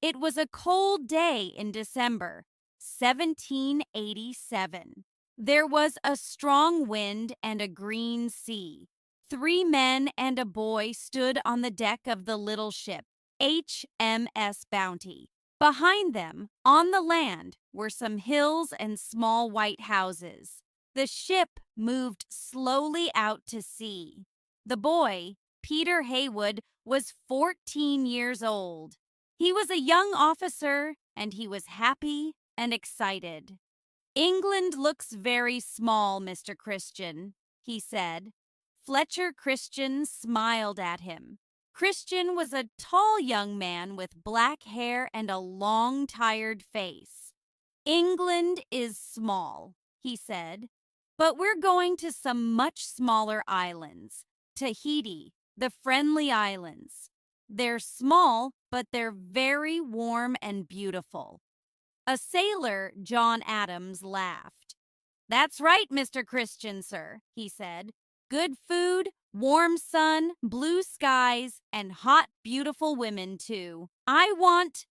It was a cold day in December, 1787. There was a strong wind and a green sea. 3 men and a boy stood on the deck of the little ship, HMS Bounty. Behind them, on the land, were some hills and small white houses. The ship moved slowly out to sea. The boy, Peter Haywood, was 14 years old. He was a young officer, and he was happy and excited. "England looks very small, Mr. Christian," he said. Fletcher Christian smiled at him. Christian was a tall young man with black hair and a long, tired face. "England is small," he said, "but we're going to some much smaller islands. Tahiti, the Friendly Islands. They're small, but they're very warm and beautiful." A sailor, John Adams, laughed. "That's right, Mr. Christian, sir," he said. "Good food, warm sun, blue skies, and hot, beautiful women, too. I want—"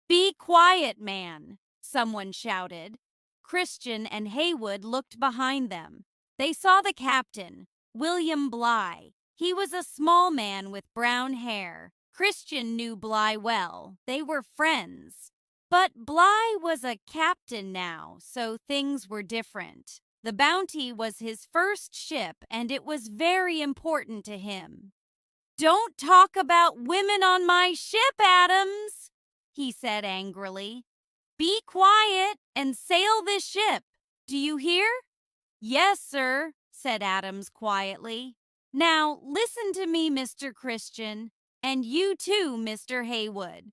"Be quiet, man," someone shouted. Christian and Haywood looked behind them. They saw the captain, William Bligh. He was a small man with brown hair. Christian knew Bligh well. They were friends. But Bligh was a captain now, so things were different. The Bounty was his first ship, and it was very important to him. "Don't talk about women on my ship, Adams," he said angrily. "Be quiet and sail this ship. Do you hear?" "Yes, sir," said Adams quietly. "Now, listen to me, Mr. Christian, and you too, Mr. Haywood."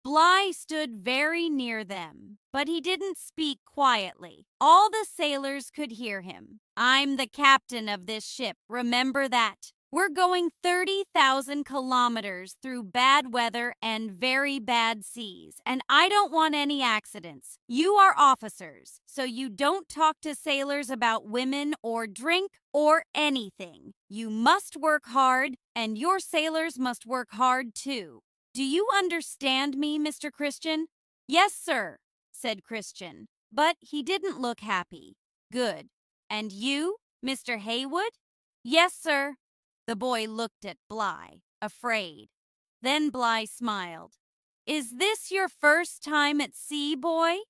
Bligh stood very near them, but he didn't speak quietly. All the sailors could hear him. "I'm the captain of this ship, remember that. We're going 30,000 kilometers through bad weather and very bad seas, and I don't want any accidents. You are officers, so you don't talk to sailors about women or drink or anything. You must work hard, and your sailors must work hard too. Do you understand me, Mr. Christian?" "Yes, sir," said Christian, but he didn't look happy. "Good. And you, Mr. Haywood?" "Yes, sir." The boy looked at Bligh, afraid. Then Bligh smiled. "Is this your first time at sea, boy?"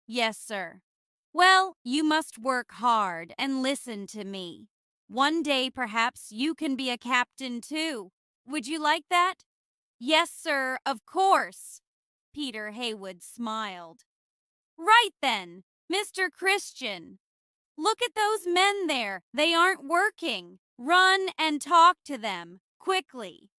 "Yes, sir." "Well, you must work hard and listen to me. One day, perhaps, you can be a captain, too. Would you like that?" "Yes, sir, of course." Peter Haywood smiled. "Right then, Mr. Christian. Look at those men there. They aren't working. Run and talk to them, quickly."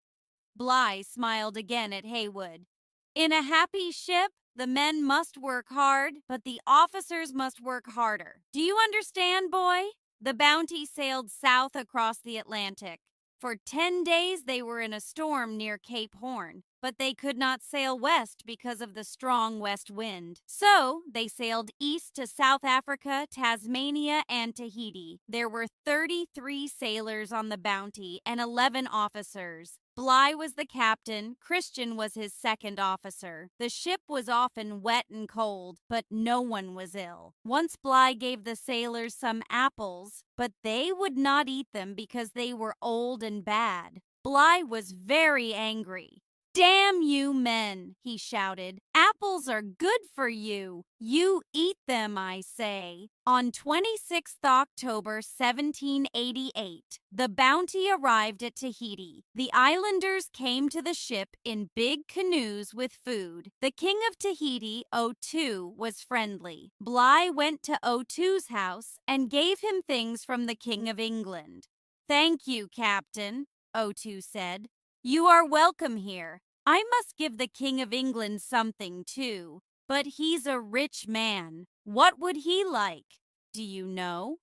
Bligh smiled again at Haywood. "In a happy ship, the men must work hard, but the officers must work harder. Do you understand, boy?" The Bounty sailed south across the Atlantic. For 10 days they were in a storm near Cape Horn, but they could not sail west because of the strong west wind. So they sailed east to South Africa, Tasmania, and Tahiti. There were 33 sailors on the Bounty and 11 officers. Bligh was the captain, Christian was his second officer. The ship was often wet and cold, but no one was ill. Once Bligh gave the sailors some apples, but they would not eat them because they were old and bad. Bligh was very angry. "Damn you men," he shouted. "Apples are good for you. You eat them, I say." On 26th October 1788, the Bounty arrived at Tahiti. The islanders came to the ship in big canoes with food. The king of Tahiti, O2, was friendly. Bligh went to O2's house and gave him things from the King of England. "Thank you, Captain," O2 said. "You are welcome here. I must give the King of England something, too. But he's a rich man. What would he like? Do you know?"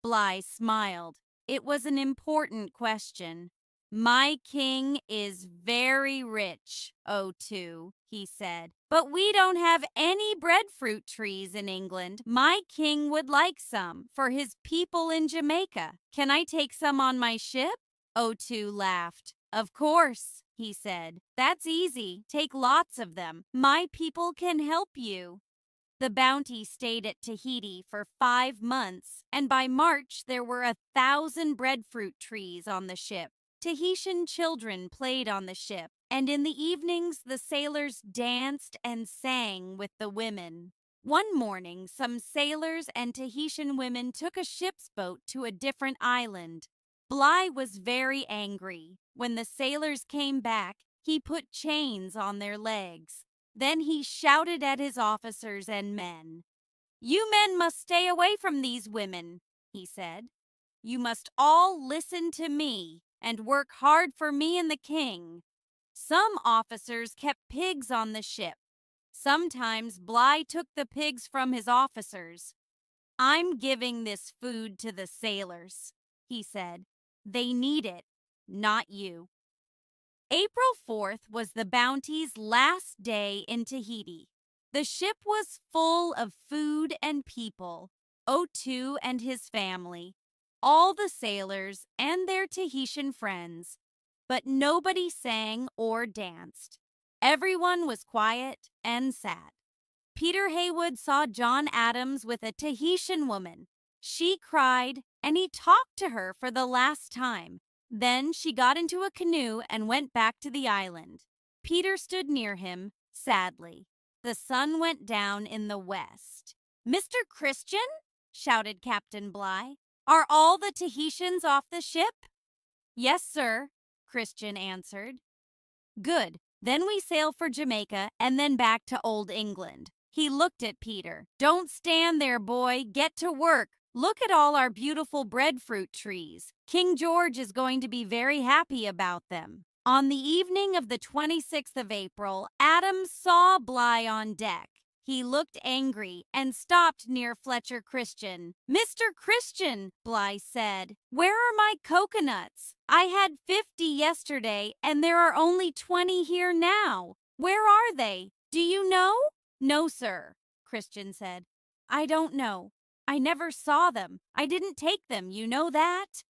Bligh smiled. It was an important question. "My king is very rich, O2, he said. "But we don't have any breadfruit trees in England. My king would like some for his people in Jamaica. Can I take some on my ship?" O2 laughed. "Of course." he said. "That's easy. Take lots of them. My people can help you." The Bounty stayed at Tahiti for 5 months, and by March there were 1,000 breadfruit trees on the ship. Tahitian children played on the ship, and in the evenings the sailors danced and sang with the women. One morning, some sailors and Tahitian women took a ship's boat to a different island. Bligh was very angry. When the sailors came back, he put chains on their legs. Then he shouted at his officers and men. "You men must stay away from these women," he said. "You must all listen to me and work hard for me and the king." Some officers kept pigs on the ship. Sometimes Bligh took the pigs from his officers. "I'm giving this food to the sailors," he said. "They need it, not you." April 4th was the Bounty's last day in Tahiti. The ship was full of food and people, Otoo and his family, all the sailors and their Tahitian friends. But nobody sang or danced. Everyone was quiet and sad. Peter Heywood saw John Adams with a Tahitian woman. She cried, and he talked to her for the last time. Then she got into a canoe and went back to the island. Peter stood near him, sadly. The sun went down in the west. "Mr. Christian?" shouted Captain Bligh. "Are all the Tahitians off the ship?" "Yes, sir," Christian answered. "Good. Then we sail for Jamaica and then back to Old England." He looked at Peter. "Don't stand there, boy. Get to work. Look at all our beautiful breadfruit trees. King George is going to be very happy about them." On the evening of the 26th of April, Adams saw Bligh on deck. He looked angry and stopped near Fletcher Christian. "Mr. Christian," Bligh said, "where are my coconuts? I had 50 yesterday, and there are only 20 here now. Where are they? Do you know?" "No, sir," Christian said. "I don't know. I never saw them. I didn't take them, you know that."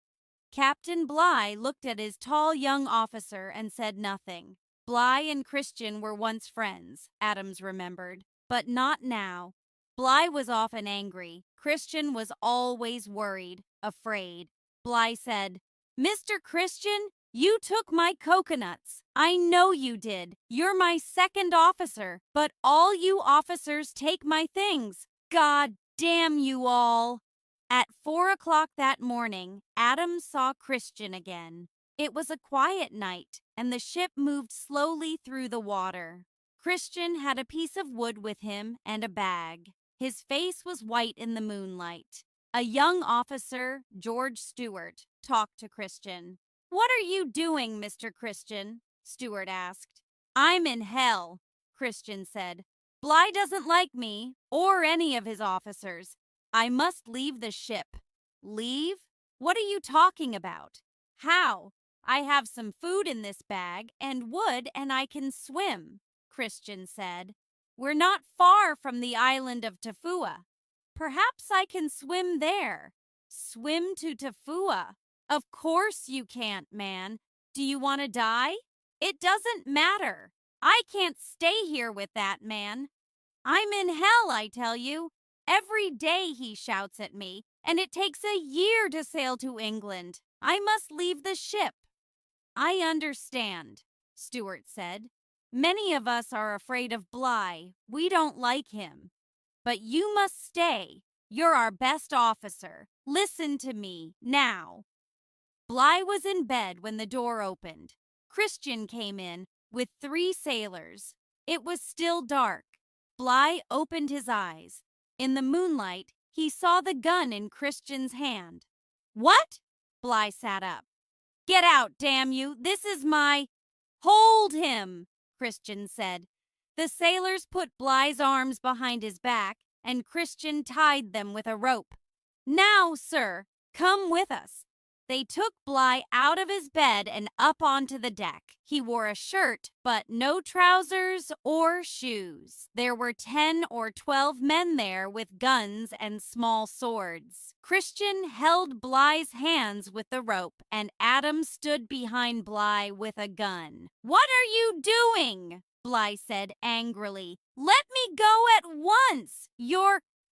Captain Bligh looked at his tall young officer and said nothing. Bligh and Christian were once friends, Adams remembered, but not now. Bligh was often angry. Christian was always worried, afraid. Bligh said, "Mr. Christian, you took my coconuts. I know you did. You're my second officer, but all you officers take my things. God damn you all." At 4 o'clock that morning, Adams saw Christian again. It was a quiet night, and the ship moved slowly through the water. Christian had a piece of wood with him and a bag. His face was white in the moonlight. A young officer, George Stewart, talked to Christian. "What are you doing, Mr. Christian?" Stewart asked. "I'm in hell," Christian said. "Bligh doesn't like me, or any of his officers. I must leave the ship." "Leave? What are you talking about? How? I have some food in this bag and wood, and I can swim," Christian said. "We're not far from the island of Tafua. Perhaps I can swim there." "Swim to Tafua? Of course you can't, man. Do you want to die?" "It doesn't matter. I can't stay here with that man. I'm in hell, I tell you. Every day he shouts at me, and it takes a year to sail to England. I must leave the ship." "I understand," Stewart said. "Many of us are afraid of Bligh. We don't like him. But you must stay. You're our best officer. Listen to me, now." Bligh was in bed when the door opened. Christian came in with 3 sailors. It was still dark. Bligh opened his eyes. In the moonlight, he saw the gun in Christian's hand. "What?" Bligh sat up. "Get out, damn you! This is my—" "Hold him!" Christian said. The sailors put Bligh's arms behind his back, and Christian tied them with a rope. "Now, sir, come with us." They took Bly out of his bed and up onto the deck. He wore a shirt, but no trousers or shoes. There were 10 or 12 men there with guns and small swords. Christian held Bly's hands with the rope, and Adam stood behind Bly with a gun. "What are you doing?" Bly said angrily. "Let me go at once.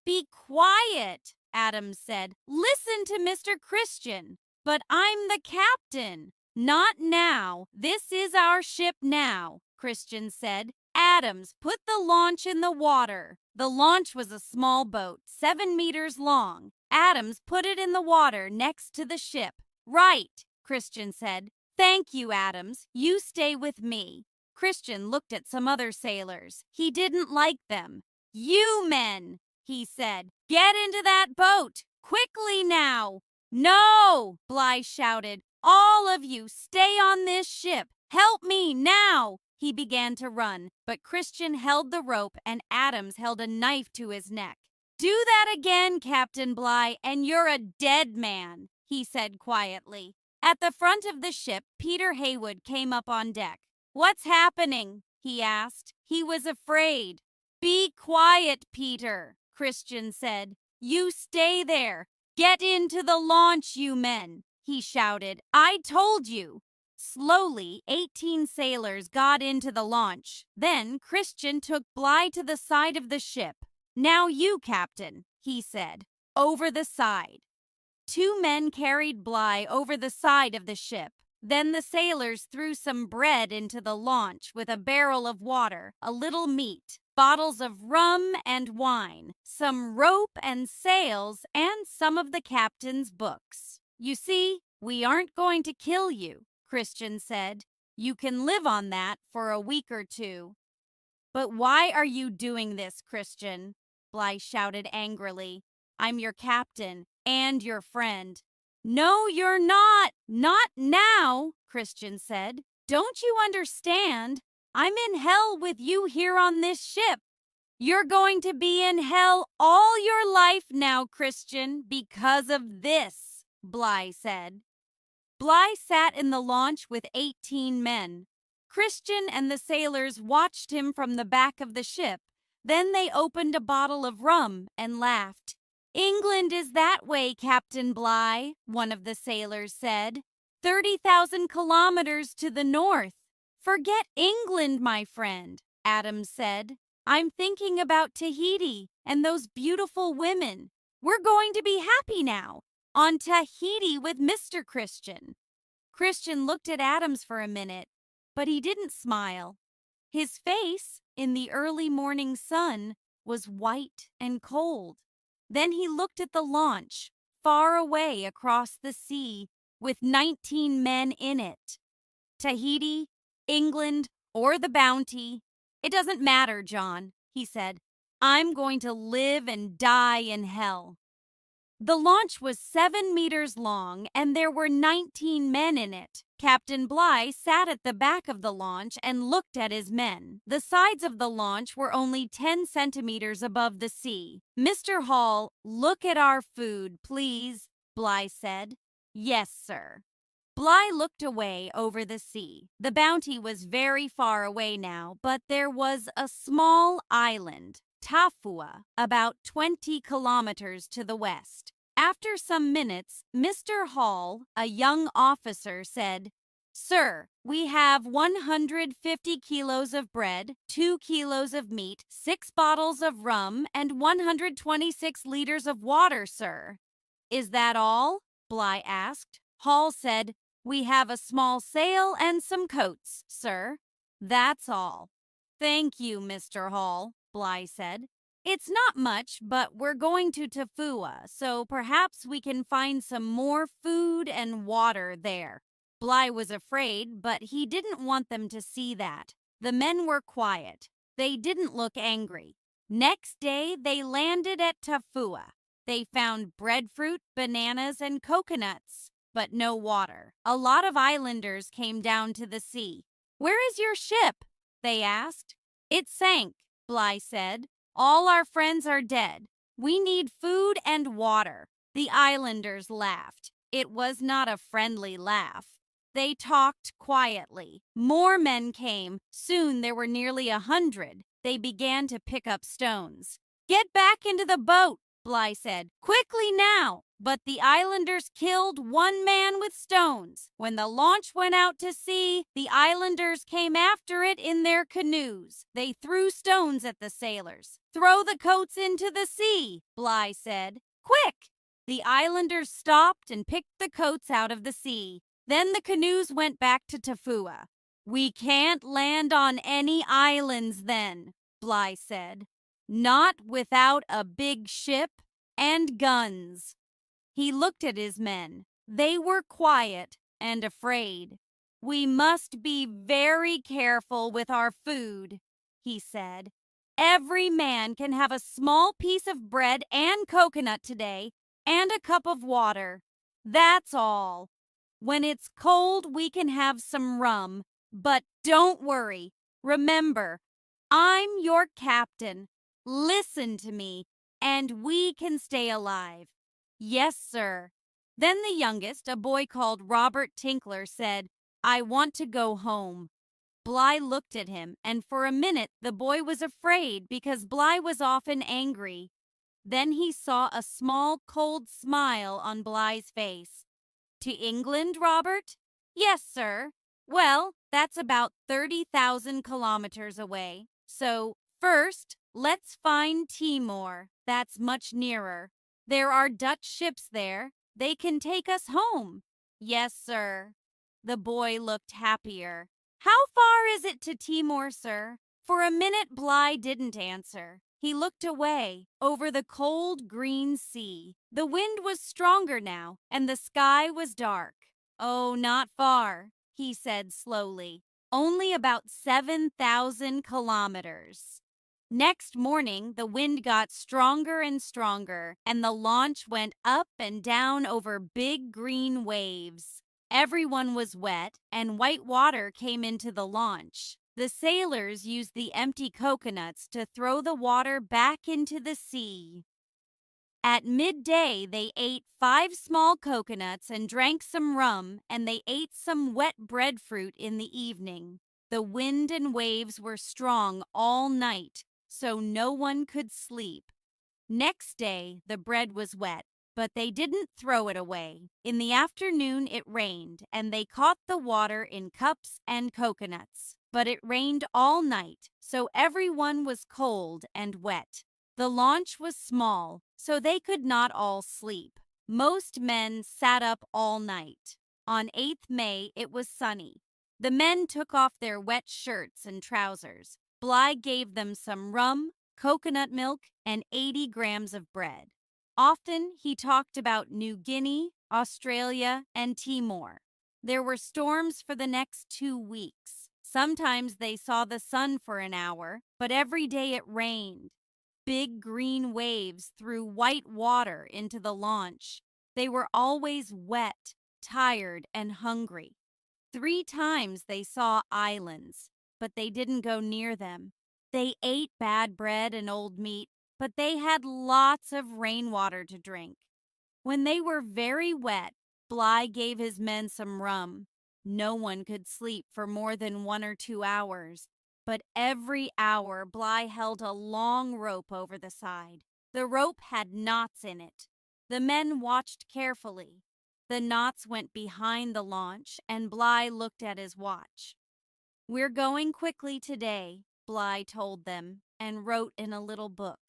Be quiet," Adam said. "Listen to Mr. Christian." "But I'm the captain." "Not now. This is our ship now," Christian said. "Adams, put the launch in the water." The launch was a small boat, 7 meters long. Adams put it in the water next to the ship. "Right," Christian said. "Thank you, Adams. You stay with me." Christian looked at some other sailors. He didn't like them. "You men," he said, "get into that boat. Quickly now." "No," Bly shouted. "All of you stay on this ship. Help me now." He began to run, but Christian held the rope and Adams held a knife to his neck. "Do that again, Captain Bly, and you're a dead man," he said quietly. At the front of the ship, Peter Haywood came up on deck. "What's happening?" he asked. He was afraid. "Be quiet, Peter," Christian said. "You stay there. Get into the launch, you men," he shouted. "I told you." Slowly, 18 sailors got into the launch. Then Christian took Bly to the side of the ship. "Now you, Captain," he said. "Over the side." 2 men carried Bly over the side of the ship. Then the sailors threw some bread into the launch with a barrel of water, a little meat, bottles of rum and wine, some rope and sails, and some of the captain's books. "You see, we aren't going to kill you," Christian said. "You can live on that for a week or 2. "But why are you doing this, Christian?" Bly shouted angrily. "I'm your captain and your friend." "No, you're not. Not now," Christian said. "Don't you understand? I'm in hell with you here on this ship." "You're going to be in hell all your life now, Christian, because of this," Bly said. Bly sat in the launch with 18 men. Christian and the sailors watched him from the back of the ship. Then they opened a bottle of rum and laughed. "England is that way, Captain Bly," one of the sailors said. 30,000 kilometers to the north." "Forget England, my friend," Adam said. "I'm thinking about Tahiti and those beautiful women. We're going to be happy now. On Tahiti with Mr. Christian." Christian looked at Adams for a minute, but he didn't smile. His face, in the early morning sun, was white and cold. Then he looked at the launch, far away across the sea, with 19 men in it. "Tahiti, England, or the Bounty. It doesn't matter, John," he said. "I'm going to live and die in hell." The launch was 7 meters long, and there were 19 men in it. Captain Bly sat at the back of the launch and looked at his men. The sides of the launch were only 10 centimeters above the sea. "Mr. Hall, look at our food, please," Bly said. "Yes, sir." Bly looked away over the sea. The Bounty was very far away now, but there was a small island, Tafua, about 20 kilometers to the west. After some minutes, Mr. Hall, a young officer, said, "Sir, we have 150 kilos of bread, 2 kilos of meat, 6 bottles of rum, and 126 liters of water, sir." "Is that all?" Bly asked. Hall said, "We have a small sail and some coats, sir." "That's all." "Thank you, Mr. Hall," Bly said. "It's not much, but we're going to Tafua, so perhaps we can find some more food and water there." Bly was afraid, but he didn't want them to see that. The men were quiet. They didn't look angry. Next day, they landed at Tafua. They found breadfruit, bananas, and coconuts, but no water. A lot of islanders came down to the sea. "Where is your ship?" they asked. "It sank," Bly said. "All our friends are dead. We need food and water." The islanders laughed. It was not a friendly laugh. They talked quietly. More men came. Soon there were nearly 100. They began to pick up stones. "Get back into the boat," Bly said. "Quickly now!" But the islanders killed one man with stones. When the launch went out to sea, the islanders came after it in their canoes. They threw stones at the sailors. "Throw the coats into the sea," Bly said. "Quick!" The islanders stopped and picked the coats out of the sea. Then the canoes went back to Tafua. "We can't land on any islands then," Bly said. "Not without a big ship and guns." He looked at his men. They were quiet and afraid. "We must be very careful with our food," he said. "Every man can have a small piece of bread and coconut today, and a cup of water. That's all. When it's cold, we can have some rum. But don't worry. Remember, I'm your captain. Listen to me, and we can stay alive." "Yes, sir." Then the youngest, a boy called Robert Tinkler, said, "I want to go home." Bly looked at him, and for a minute the boy was afraid because Bly was often angry. Then he saw a small, cold smile on Bly's face. "To England, Robert?" "Yes, sir." "Well, that's about 30,000 kilometers away. So, first, let's find Timor. That's much nearer. There are Dutch ships there. They can take us home." "Yes, sir." The boy looked happier. "How far is it to Timor, sir?" For a minute, Bly didn't answer. He looked away, over the cold green sea. The wind was stronger now, and the sky was dark. "Oh, not far," he said slowly. "Only about 7,000 kilometers." Next morning, the wind got stronger and stronger, and the launch went up and down over big green waves. Everyone was wet, and white water came into the launch. The sailors used the empty coconuts to throw the water back into the sea. At midday, they ate 5 small coconuts and drank some rum, and they ate some wet breadfruit in the evening. The wind and waves were strong all night, so no one could sleep. Next day, the bread was wet, but they didn't throw it away. In the afternoon, it rained, and they caught the water in cups and coconuts. But it rained all night, so everyone was cold and wet. The launch was small, so they could not all sleep. Most men sat up all night. On 8th May, it was sunny. The men took off their wet shirts and trousers. Bly gave them some rum, coconut milk, and 80 grams of bread. Often he talked about New Guinea, Australia, and Timor. There were storms for the next 2 weeks. Sometimes they saw the sun for an hour, but every day it rained. Big green waves threw white water into the launch. They were always wet, tired, and hungry. 3 times they saw islands, but they didn't go near them. They ate bad bread and old meat, but they had lots of rainwater to drink. When they were very wet, Bly gave his men some rum. No one could sleep for more than 1 or 2 hours, but every hour Bly held a long rope over the side. The rope had knots in it. The men watched carefully. The knots went behind the launch, and Bly looked at his watch. "We're going quickly today," Bly told them, and wrote in a little book.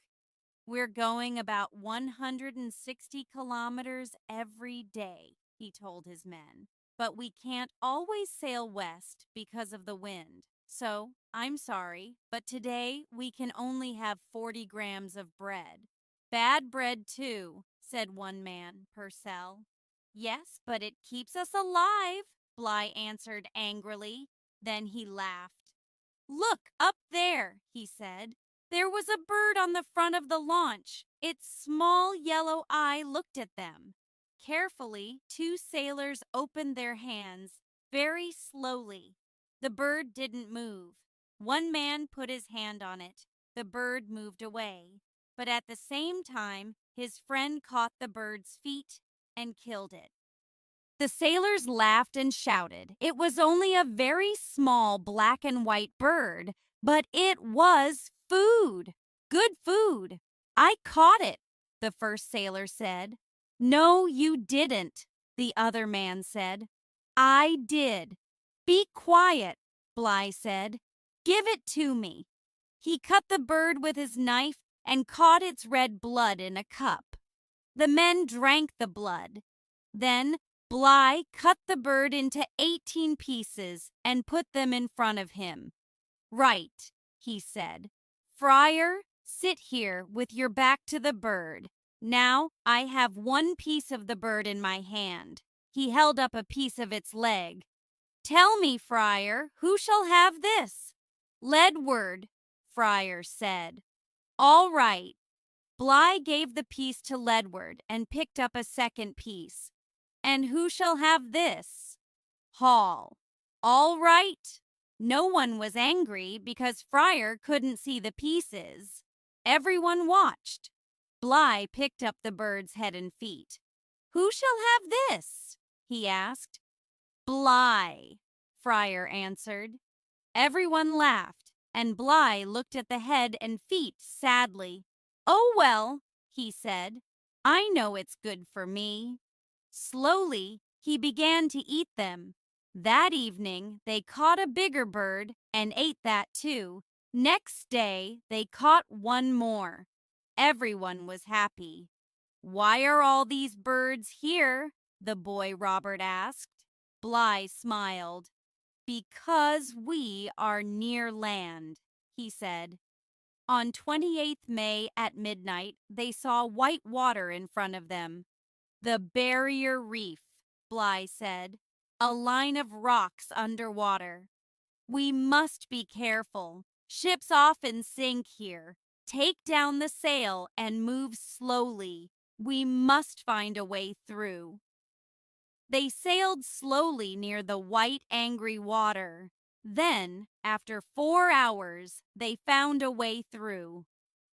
"We're going about 160 kilometers every day," he told his men. "But we can't always sail west because of the wind. So, I'm sorry, but today we can only have 40 grams of bread." "Bad bread, too," said one man, Purcell. "Yes, but it keeps us alive," Bly answered angrily. Then he laughed. "Look up there," he said. There was a bird on the front of the launch. Its small yellow eye looked at them. Carefully, 2 sailors opened their hands, very slowly. The bird didn't move. One man put his hand on it. The bird moved away. But at the same time, his friend caught the bird's feet and killed it. The sailors laughed and shouted. It was only a very small black and white bird, but it was food. Good food. I caught it, the first sailor said. No, you didn't, the other man said. I did. Be quiet, Bly said. Give it to me. He cut the bird with his knife and caught its red blood in a cup. The men drank the blood. Then Bly cut the bird into 18 pieces and put them in front of him. Right, he said. Friar, sit here with your back to the bird. Now I have one piece of the bird in my hand. He held up a piece of its leg. Tell me, Friar, who shall have this? Ledward, Friar said. All right. Bly gave the piece to Ledward and picked up a second piece. And who shall have this? Hall. All right. No one was angry because Friar couldn't see the pieces. Everyone watched. Bly picked up the bird's head and feet. Who shall have this? He asked. Bly, Friar answered. Everyone laughed, and Bly looked at the head and feet sadly. Oh, well, he said, I know it's good for me. Slowly, he began to eat them. That evening, they caught a bigger bird and ate that too. Next day, they caught one more. Everyone was happy. Why are all these birds here? The boy Robert asked. Bly smiled. Because we are near land, he said. On 28th May at midnight, they saw white water in front of them. The barrier reef, Bly said, a line of rocks underwater. We must be careful. Ships often sink here. Take down the sail and move slowly. We must find a way through. They sailed slowly near the white, angry water. Then, after 4 hours, they found a way through.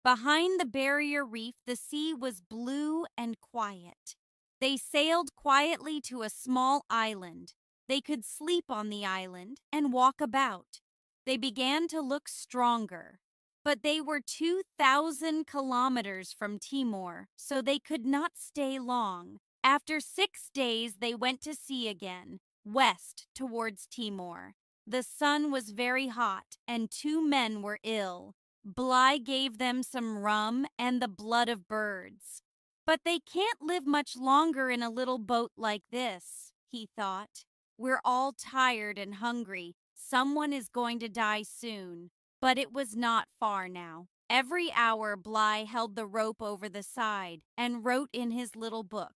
Behind the barrier reef, the sea was blue and quiet. They sailed quietly to a small island. They could sleep on the island and walk about. They began to look stronger. But they were 2,000 kilometers from Timor, so they could not stay long. After 6 days, they went to sea again, west towards Timor. The sun was very hot, and 2 men were ill. Bly gave them some rum and the blood of birds. But they can't live much longer in a little boat like this, he thought. We're all tired and hungry. Someone is going to die soon. But it was not far now. Every hour, Bly held the rope over the side and wrote in his little book.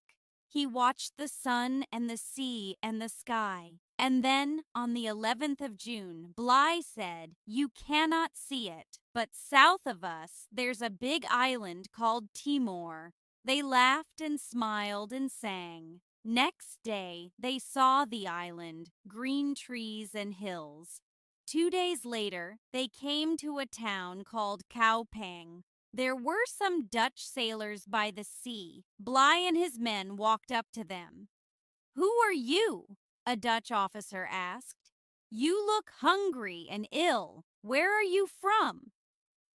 He watched the sun and the sea and the sky. And then, on the 11th of June, Bly said, You cannot see it, but south of us, there's a big island called Timor. They laughed and smiled and sang. Next day, they saw the island, green trees and hills. 2 days later, they came to a town called Kaupang. There were some Dutch sailors by the sea. Bly and his men walked up to them. Who are you? A Dutch officer asked. You look hungry and ill. Where are you from?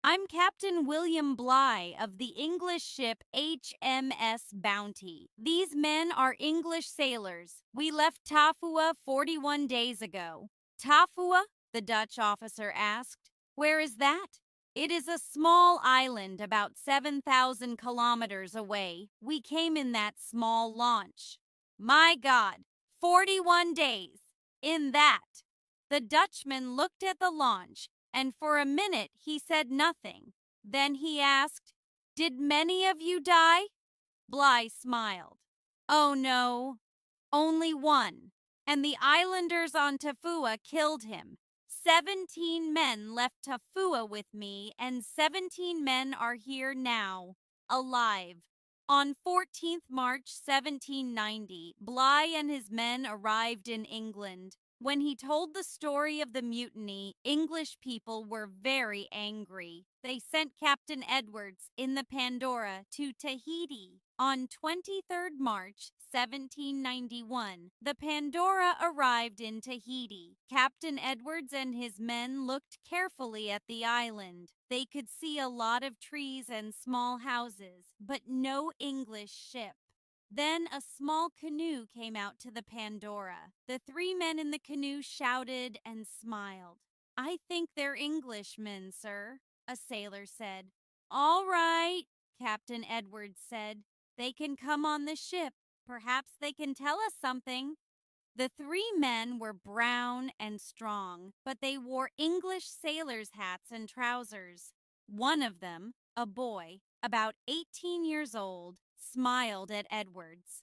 I'm Captain William Bly of the English ship HMS Bounty. These men are English sailors. We left Tafua 41 days ago. Tafua? The Dutch officer asked. Where is that? It is a small island about 7,000 kilometers away. We came in that small launch. My God, 41 days. In that. The Dutchman looked at the launch, and for a minute he said nothing. Then he asked, Did many of you die? Bly smiled. Oh no, only one. And the islanders on Tafua killed him. 17 men left Tafua with me, and 17 men are here now, alive. On 14th March 1790, Bly and his men arrived in England. When he told the story of the mutiny, English people were very angry. They sent Captain Edwards in the Pandora to Tahiti. On 23rd March, 1791, the Pandora arrived in Tahiti. Captain Edwards and his men looked carefully at the island. They could see a lot of trees and small houses, but no English ship. Then a small canoe came out to the Pandora. The three men in the canoe shouted and smiled. "I think they're Englishmen, sir," a sailor said. "All right," Captain Edwards said. "They can come on the ship. Perhaps they can tell us something." The three men were brown and strong, but they wore English sailors' hats and trousers. One of them, a boy, about 18 years old, smiled at Edwards.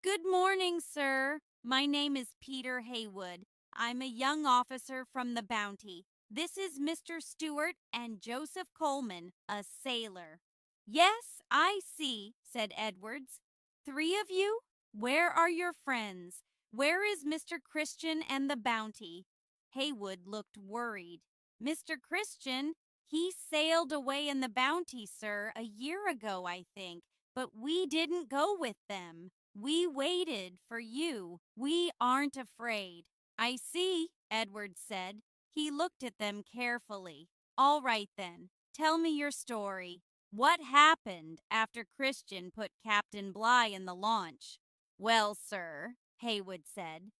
"Good morning, sir. My name is Peter Haywood. I'm a young officer from the Bounty. This is Mr. Stewart and Joseph Coleman, a sailor." "Yes, I see," said Edwards. "Three of you? Where are your friends? Where is Mr. Christian and the Bounty?" Haywood looked worried. "Mr. Christian, he sailed away in the Bounty, sir, a year ago, I think, but we didn't go with them. We waited for you. We aren't afraid." "I see," Edward said. He looked at them carefully. "All right then, tell me your story. What happened after Christian put Captain Bligh in the launch?" "Well, sir," Haywood said,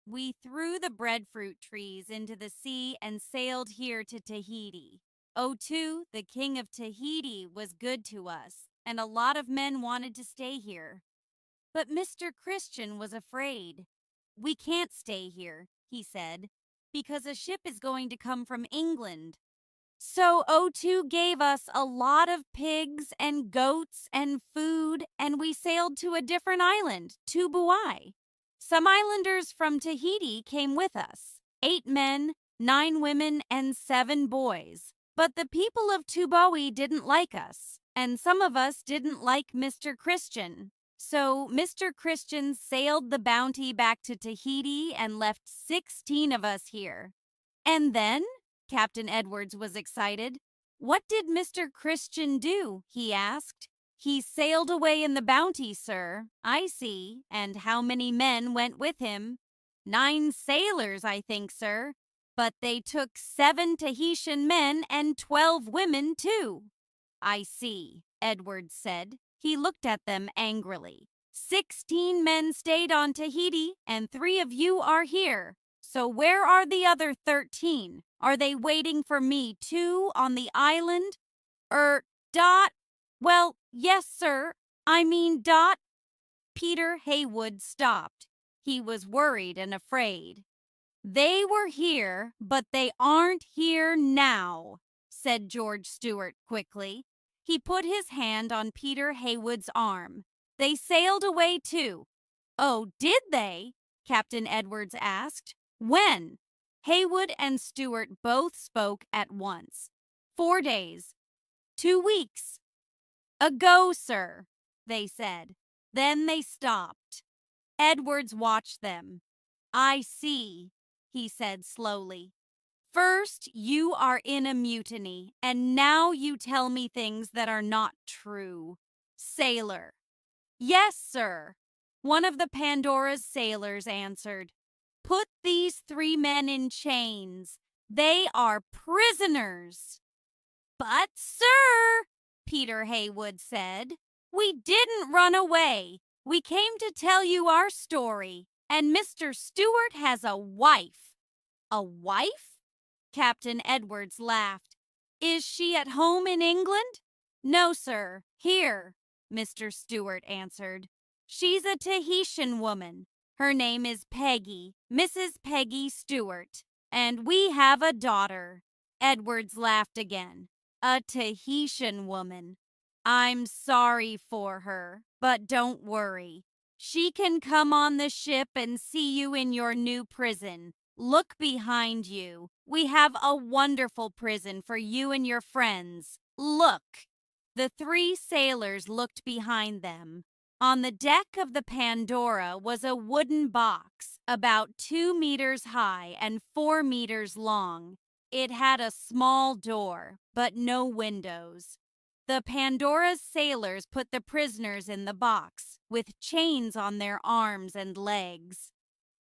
"we threw the breadfruit trees into the sea and sailed here to Tahiti. Otu, the king of Tahiti, was good to us, and a lot of men wanted to stay here. But Mr. Christian was afraid. 'We can't stay here,' he said, 'because a ship is going to come from England.' So Otu gave us a lot of pigs and goats and food, and we sailed to a different island, Tubuai. Some islanders from Tahiti came with us, 8 men, 9 women, and 7 boys. But the people of Tubuai didn't like us, and some of us didn't like Mr. Christian. So Mr. Christian sailed the Bounty back to Tahiti and left 16 of us here." "And then?" Captain Edwards was excited. "What did Mr. Christian do?" he asked. "He sailed away in the Bounty, sir." "I see. And how many men went with him?" "9 sailors, I think, sir. But they took 7 Tahitian men and 12 women, too." "I see," Edwards said. He looked at them angrily. 16 men stayed on Tahiti, and 3 of you are here. So where are the other 13? Are they waiting for me, too, on the island?" Dot. Well, yes, sir. I mean, Dot." Peter Haywood stopped. He was worried and afraid. "They were here, but they aren't here now," said George Stewart quickly. He put his hand on Peter Haywood's arm. "They sailed away, too." "Oh, did they?" Captain Edwards asked. "When?" Haywood and Stewart both spoke at once. 4 days. 2 weeks. "Ago, sir," they said. Then they stopped. Edwards watched them. "I see," he said slowly. "First, you are in a mutiny, and now you tell me things that are not true." Sailor. "Yes, sir." One of the Pandora's sailors answered. "Put these 3 men in chains. They are prisoners." "But, sir," Peter Haywood said, "we didn't run away. We came to tell you our story, and Mr. Stewart has a wife." "A wife?" Captain Edwards laughed. "Is she at home in England?" "No, sir. Here," Mr. Stewart answered. "She's a Tahitian woman. Her name is Peggy, Mrs. Peggy Stewart. And we have a daughter." Edwards laughed again. "A Tahitian woman. I'm sorry for her, but don't worry. She can come on the ship and see you in your new prison. Look behind you. We have a wonderful prison for you and your friends. Look." The 3 sailors looked behind them. On the deck of the Pandora was a wooden box about 2 meters high and 4 meters long. It had a small door, but no windows. The Pandora's sailors put the prisoners in the box, with chains on their arms and legs.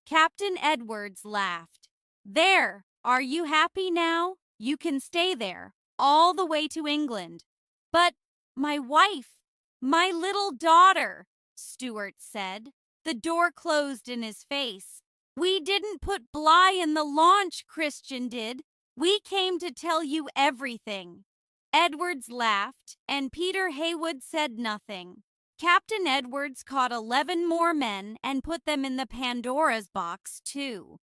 Captain Edwards laughed. "There, are you happy now? You can stay there, all the way to England." "But my wife, my little daughter," Stuart said. The door closed in his face. "We didn't put Bligh in the launch, Christian did. We came to tell you everything." Edwards laughed, and Peter Heywood said nothing. Captain Edwards caught 11 more men and put them in the Pandora's box, too.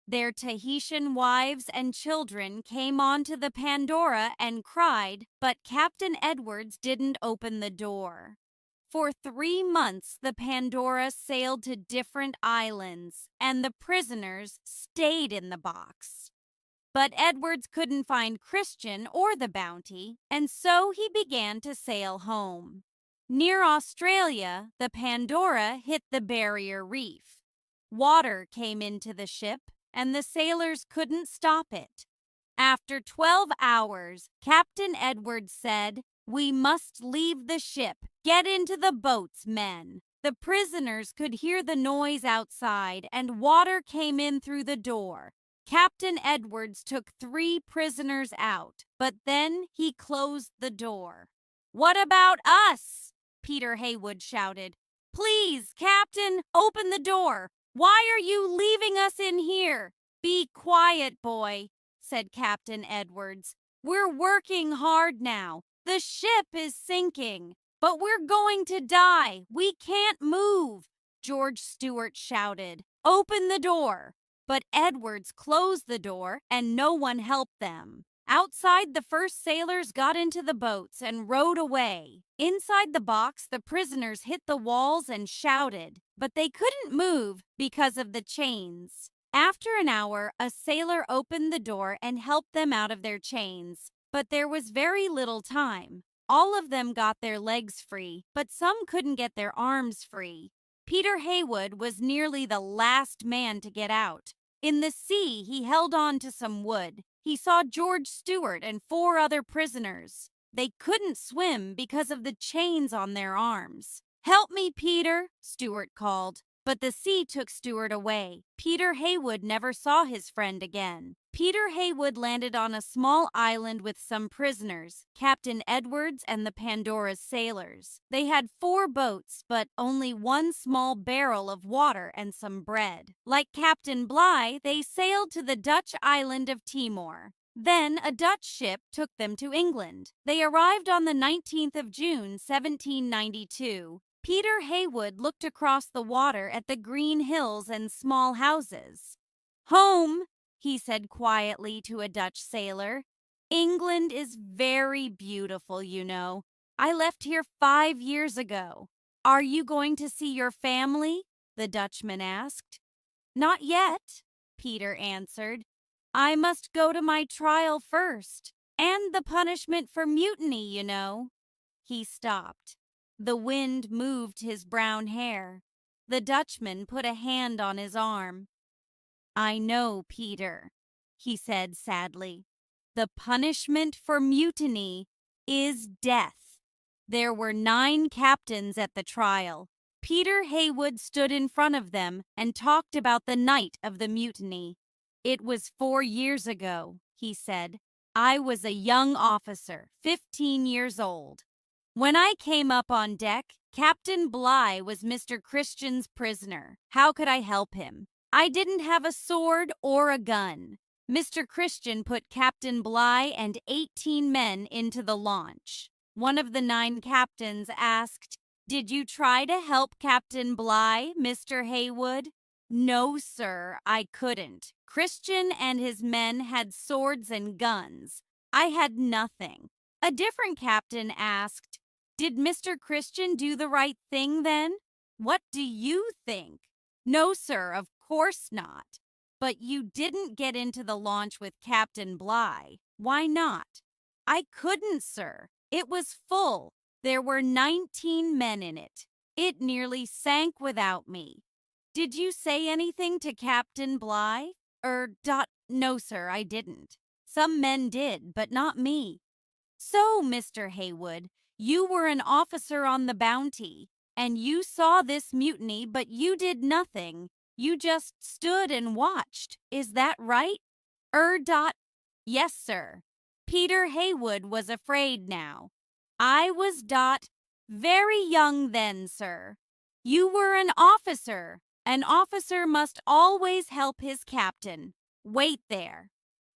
Their Tahitian wives and children came onto the Pandora and cried, but Captain Edwards didn't open the door. For 3 months, the Pandora sailed to different islands, and the prisoners stayed in the box. But Edwards couldn't find Christian or the bounty, and so he began to sail home. Near Australia, the Pandora hit the barrier reef. Water came into the ship, and the sailors couldn't stop it. After 12 hours, Captain Edwards said, "We must leave the ship. Get into the boats, men." The prisoners could hear the noise outside, and water came in through the door. Captain Edwards took 3 prisoners out, but then he closed the door. "What about us?" Peter Heywood shouted. "Please, Captain, open the door. Why are you leaving us in here?" "Be quiet, boy," said Captain Edwards. "We're working hard now. The ship is sinking, but we're going to die. We can't move," George Stewart shouted. "Open the door." But Edwards closed the door, and no one helped them. Outside, the first sailors got into the boats and rowed away. Inside the box, the prisoners hit the walls and shouted, but they couldn't move because of the chains. After an hour, a sailor opened the door and helped them out of their chains. But there was very little time. All of them got their legs free, but some couldn't get their arms free. Peter Heywood was nearly the last man to get out. In the sea, he held on to some wood. He saw George Stewart and 4 other prisoners. They couldn't swim because of the chains on their arms. "Help me, Peter," Stewart called. But the sea took Stewart away. Peter Heywood never saw his friend again. Peter Heywood landed on a small island with some prisoners, Captain Edwards and the Pandora's sailors. They had 4 boats, but only 1 small barrel of water and some bread. Like Captain Bligh, they sailed to the Dutch island of Timor. Then a Dutch ship took them to England. They arrived on the 19th of June, 1792. Peter Heywood looked across the water at the green hills and small houses. "Home," he said quietly to a Dutch sailor. "England is very beautiful, you know. I left here 5 years ago." "Are you going to see your family?" the Dutchman asked. "Not yet," Peter answered. "I must go to my trial first, and the punishment for mutiny, you know." He stopped. The wind moved his brown hair. The Dutchman put a hand on his arm. "I know, Peter," he said sadly. "The punishment for mutiny is death." There were 9 captains at the trial. Peter Heywood stood in front of them and talked about the night of the mutiny. "It was 4 years ago," he said. "I was a young officer, 15 years old. When I came up on deck, Captain Bligh was Mr. Christian's prisoner. How could I help him? I didn't have a sword or a gun. Mr. Christian put Captain Bligh and 18 men into the launch. One of the 9 captains asked, 'Did you try to help Captain Bligh, Mr. Heywood?' 'No, sir, I couldn't. Christian and his men had swords and guns. I had nothing.' A different captain asked, 'Did Mr. Christian do the right thing then? What do you think?' 'No, sir, of course not.' 'But you didn't get into the launch with Captain Bligh. Why not?' 'I couldn't, sir. It was full. There were 19 men in it. It nearly sank without me. Did you say anything to Captain Bligh? No, sir, I didn't. Some men did, but not me. So, Mr. Haywood, you were an officer on the Bounty, and you saw this mutiny, but you did nothing. You just stood and watched. Is that right? Yes, sir. Peter Haywood was afraid now. I was very young then, sir. You were an officer. An officer must always help his captain. Wait there.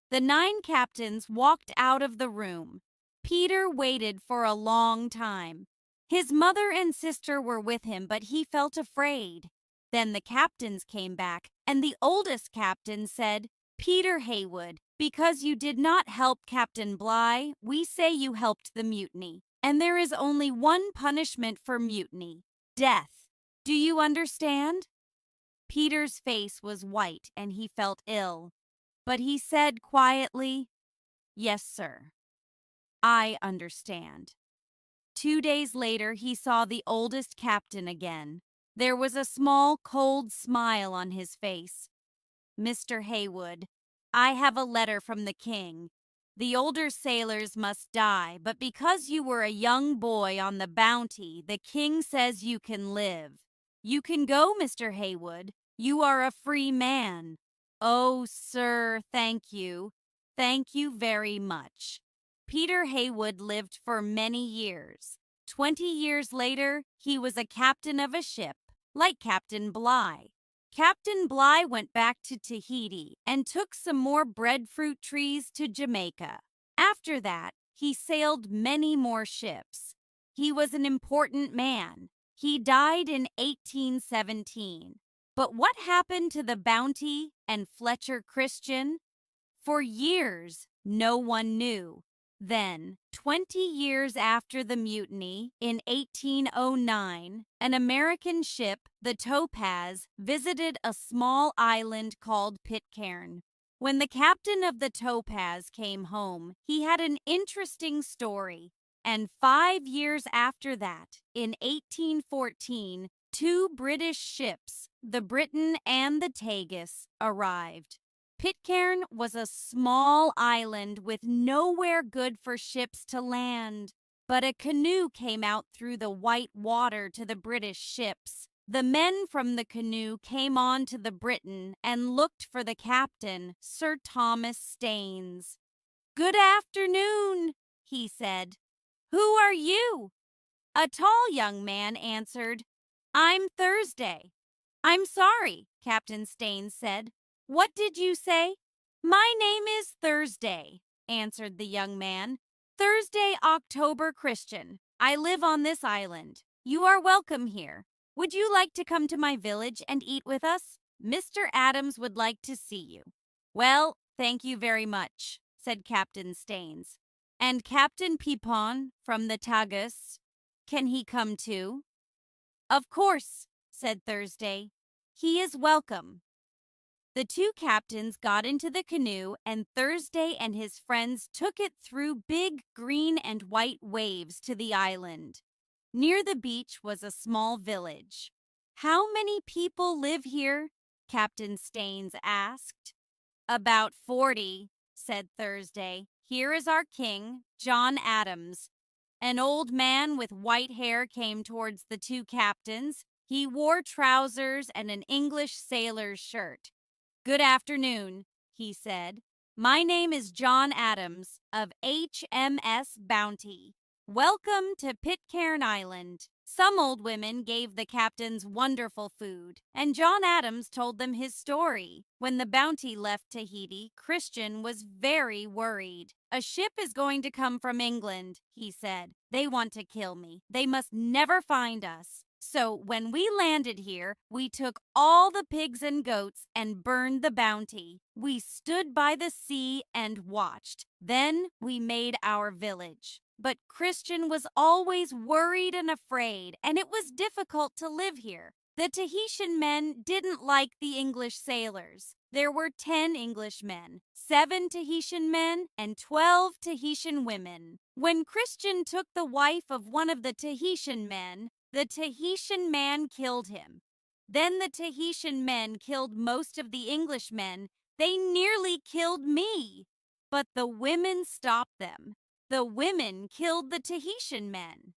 The 9 captains walked out of the room. Peter waited for a long time. His mother and sister were with him, but he felt afraid. Then the captains came back, and the oldest captain said, Peter Haywood, because you did not help Captain Bligh, we say you helped the mutiny. And there is only one punishment for mutiny: death. Do you understand? Peter's face was white and he felt ill, but he said quietly, Yes, sir. I understand. 2 days later, he saw the oldest captain again. There was a small, cold smile on his face. Mr. Haywood, I have a letter from the king. The older sailors must die, but because you were a young boy on the Bounty, the king says you can live. You can go, Mr. Haywood. You are a free man. Oh, sir, thank you. Thank you very much. Peter Haywood lived for many years. 20 years later, he was a captain of a ship, like Captain Bligh. Captain Bligh went back to Tahiti and took some more breadfruit trees to Jamaica. After that, he sailed many more ships. He was an important man. He died in 1817. But what happened to the Bounty and Fletcher Christian? For years, no one knew. Then, 20 years after the mutiny, in 1809, an American ship, the Topaz, visited a small island called Pitcairn. When the captain of the Topaz came home, he had an interesting story. And 5 years after that, in 1814, 2 British ships, the Briton and the Tagus, arrived. Pitcairn was a small island with nowhere good for ships to land. But a canoe came out through the white water to the British ships. The men from the canoe came on to the Briton and looked for the captain, Sir Thomas Staines. "Good afternoon," he said. "Who are you?" A tall young man answered, "I'm Thursday." "I'm sorry," Captain Staines said. "What did you say?" "My name is Thursday," answered the young man. "Thursday, October Christian. I live on this island. You are welcome here. Would you like to come to my village and eat with us? Mr. Adams would like to see you." "Well, thank you very much," said Captain Staines. "And Captain Pipon from the Tagus, can he come too?" "Of course," said Thursday. "He is welcome." The 2 captains got into the canoe, and Thursday and his friends took it through big green and white waves to the island. Near the beach was a small village. "How many people live here?" Captain Staines asked. "About 40, said Thursday. "Here is our king, John Adams." An old man with white hair came towards the 2 captains. He wore trousers and an English sailor's shirt. "Good afternoon," he said. "My name is John Adams of HMS Bounty. Welcome to Pitcairn Island." Some old women gave the captains wonderful food, and John Adams told them his story. When the Bounty left Tahiti, Christian was very worried. "A ship is going to come from England," he said. "They want to kill me. They must never find us." So when we landed here, we took all the pigs and goats and burned the Bounty. We stood by the sea and watched. Then we made our village. But Christian was always worried and afraid, and it was difficult to live here. The Tahitian men didn't like the English sailors. There were 10 English men, 7 Tahitian men, and 12 Tahitian women. When Christian took the wife of one of the Tahitian men, The Tahitian man killed him. Then the Tahitian men killed most of the Englishmen. They nearly killed me. But the women stopped them. The women killed the Tahitian men.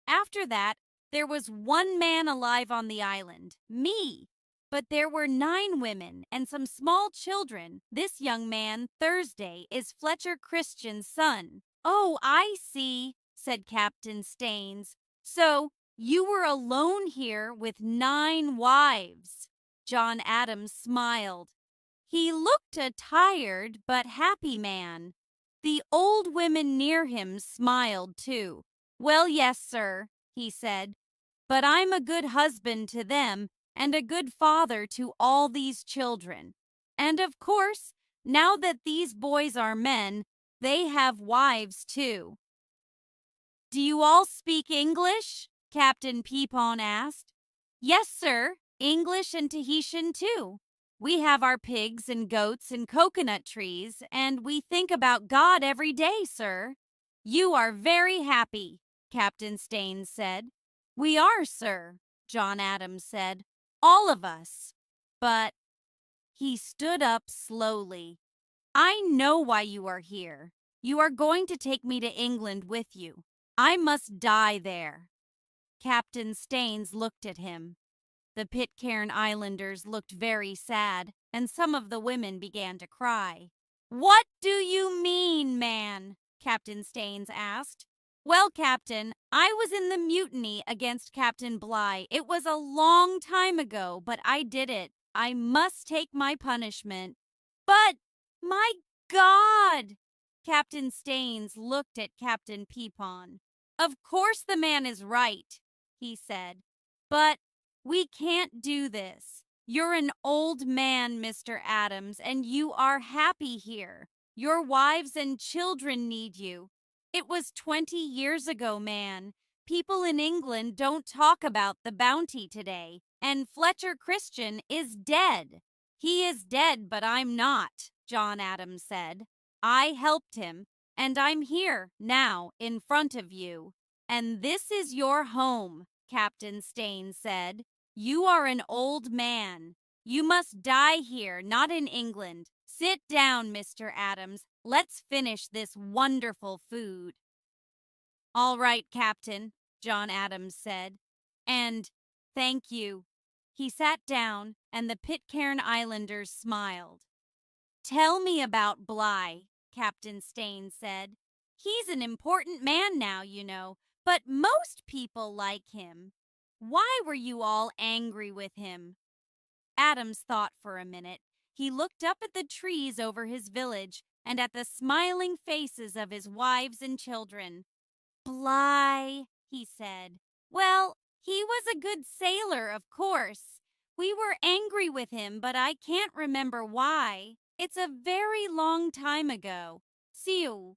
After that, there was one man alive on the island, me. But there were 9 women and some small children. This young man, Thursday, is Fletcher Christian's son. Oh, I see, said Captain Staines. So, you were alone here with 9 wives. John Adams smiled. He looked a tired but happy man. The old women near him smiled too. Well, yes, sir, he said, but I'm a good husband to them and a good father to all these children. And of course, now that these boys are men, they have wives too. Do you all speak English? Captain Peepon asked. Yes, sir, English and Tahitian too. We have our pigs and goats and coconut trees, and we think about God every day, sir. You are very happy, Captain Staines said. We are, sir, John Adams said. All of us. But he stood up slowly. I know why you are here. You are going to take me to England with you. I must die there. Captain Staines looked at him. The Pitcairn Islanders looked very sad, and some of the women began to cry. What do you mean, man? Captain Staines asked. Well, Captain, I was in the mutiny against Captain Bligh. It was a long time ago, but I did it. I must take my punishment. But, my God! Captain Staines looked at Captain Peepon. Of course the man is right, he said. But we can't do this. You're an old man, Mr. Adams, and you are happy here. Your wives and children need you. It was 20 years ago, man. People in England don't talk about the Bounty today, and Fletcher Christian is dead. He is dead, but I'm not, John Adams said. I helped him, and I'm here now in front of you. And this is your home, Captain Staines said. You are an old man. You must die here, not in England. Sit down, Mr. Adams. Let's finish this wonderful food. All right, Captain, John Adams said. And thank you. He sat down, and the Pitcairn Islanders smiled. Tell me about Bligh, Captain Staines said. He's an important man now, you know, but most people like him. Why were you all angry with him? Adams thought for a minute. He looked up at the trees over his village and at the smiling faces of his wives and children. Bligh, he said. Well, he was a good sailor, of course. We were angry with him, but I can't remember why. It's a very long time ago. See you.